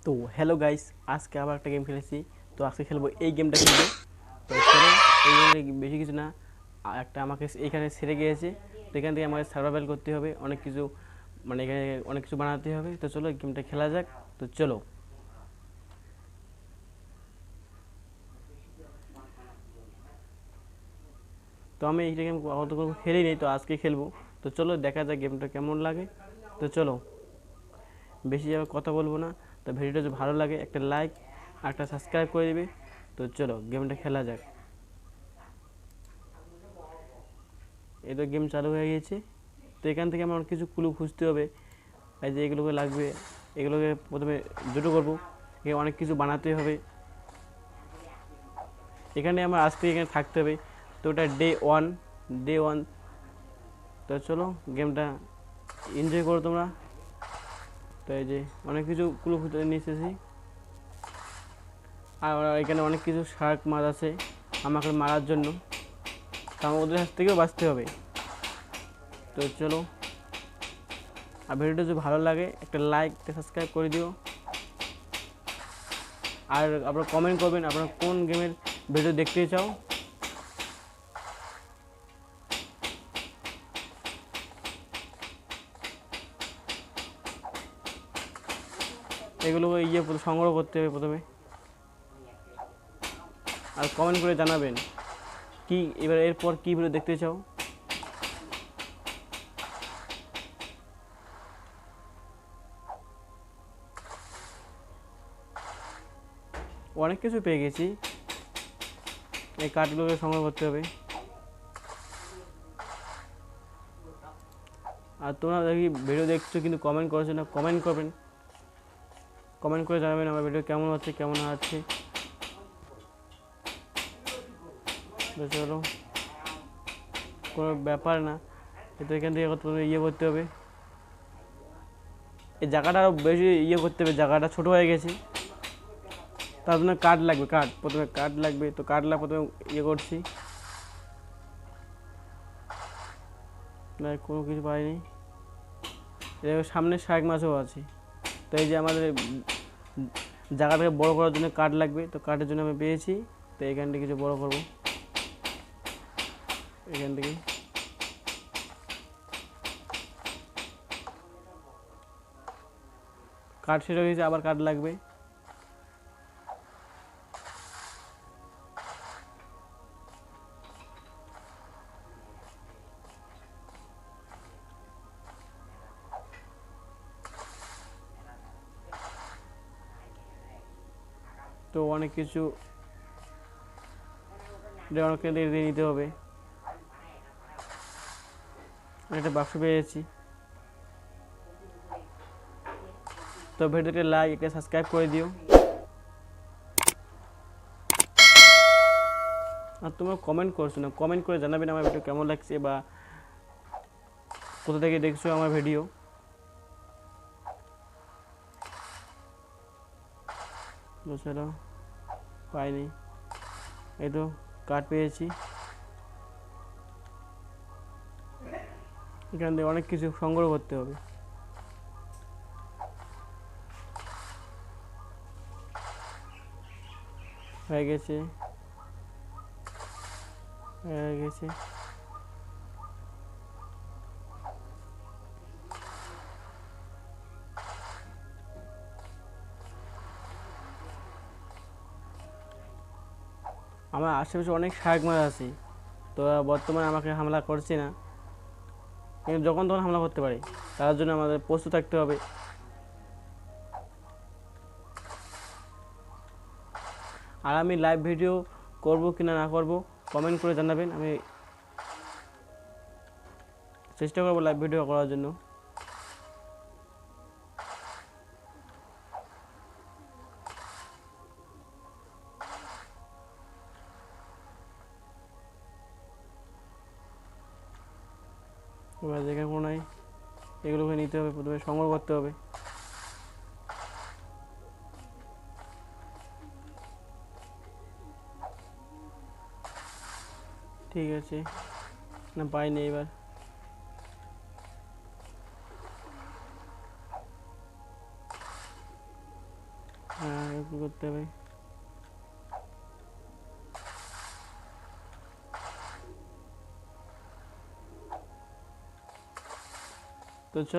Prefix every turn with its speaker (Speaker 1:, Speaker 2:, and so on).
Speaker 1: তো hello guys, আজকে আবার একটা গেম খেলেছি। তো আজকে খেলবো এই গেমটা খেলবো। তো চলো, এই গেমে বেশি কিছু না, একটা আমাকে এইখানে ছেড়ে গিয়েছে। তো এখান থেকে আমাকে সার্ভাইভাল করতে হবে, অনেক কিছু মানে এখানে অনেক কিছু বানাতে হবে। তো চলো গেমটা খেলা যাক। তো চলো, তো আমি এই গেম অত কোনো খেলি নেই, তো আজকে খেলবো। তো চলো দেখা যাক গেমটা কেমন লাগে। তো চলো, বেশি যাবে কথা বলবো না। তো ভিডিওটা যদি ভালো লাগে একটা লাইক আর একটা সাবস্ক্রাইব করে দিবে। তো চলো গেমটা খেলা যাক। এই তো গেম চালু হয়ে গেছে। তো এখান থেকে আমার কিছু ক্লু খুঁজতে হবে। এই যে এগুলোকে লাগবে, এগুলোকে প্রথমে দুটো করবো, এখানে অনেক কিছু বানাতে হবে। এখানে আমার আজকে এখানে থাকতে হবে। তো ওটা ডে ওয়ান। তো চলো গেমটা এনজয় করো তোমরা। তো এই যে অনেক কিছু ক্লু খুঁজতে নিয়ে এসেছি। আর এখানে অনেক কিছু শার্ক মাছ আছে আমাকে মারার জন্য, তো আমার ওদের হাত থেকেও বাঁচতে হবে। তো চলো, আর ভিডিওটা যদি ভালো লাগে একটা লাইক একটা সাবস্ক্রাইব করে দিও। আর আপনারা কমেন্ট করবেন আপনারা কোন গেমের ভিডিও দেখতে চাও। এগুলোকে সংগ্রহ করতে হবে প্রথমে, আর কমেন্ট করে জানাবেন কি এবার এরপর কী ভিডিও দেখতে চাও। অনেক কিছু পেয়ে গেছি, এই কার্ডগুলোকে সংগ্রহ করতে হবে। আর তোমরা দেখি ভিডিও দেখছো কিন্তু কমেন্ট করছো না, কমেন্ট করবেন, কমেন্ট করে জানাবেন আমার ভিডিও কেমন হচ্ছে কেমন আছে। চলো, কোনো ব্যাপার না। তো এখান থেকে করতে হবে, এই জায়গাটা আরও বেশি করতে হবে, জায়গাটা ছোটো হয়ে গেছে। তার জন্য কার্ড লাগবে, প্রথমে কার্ড লাগবে। তো কার্ডলা প্রথমে করছি, না কোনো কিছু পাইনি। সামনে শাক মাছও আছে। তো এই যে আমাদের জায়গাটাকে বড় করার জন্য কাঠ লাগবে, তো কাঠের জন্য আমি পেয়েছি। তো এখান থেকে কিছু বড় করব, এখান থেকে কাঠ শেষ হয়ে গেছে, আবার কাঠ লাগবে। তো অনেক কিছু নিতে হবে। একটা বাক্স পেয়েছি। তো ভিডিওতে লাইক একটা সাবস্ক্রাইব করে দিও। আর তোমরা কমেন্ট করছো না, কমেন্ট করে জানাবেন আমার ভিডিও কেমন লাগছে বা কোথা থেকে দেখছো আমার ভিডিও। বুঝলো, পাইনি। এই তো কাঠ পেয়েছি। এখান থেকে অনেক কিছু সংগ্রহ করতে হবে। হয়ে গেছে, হয়ে গেছে। আমার আশেপাশে অনেক শার্ক মাছ আছে, তো বর্তমানে আমাকে হামলা করছে না, কিন্তু যখন তখন হামলা করতে পারে। তার জন্য আমাদের প্রস্তুত থাকতে হবে। আর আমি লাইভ ভিডিও করব কি না করব কমেন্ট করে জানাবেন, আমি চেষ্টা করবো লাইভ ভিডিও করার জন্য। এবার যেখানে কোনো নাই এগুলোকে নিতে হবে, প্রথমে সংগ্রহ করতে হবে। ঠিক আছে, না পাইনি এবার। একটু করতে হবে। তো চলো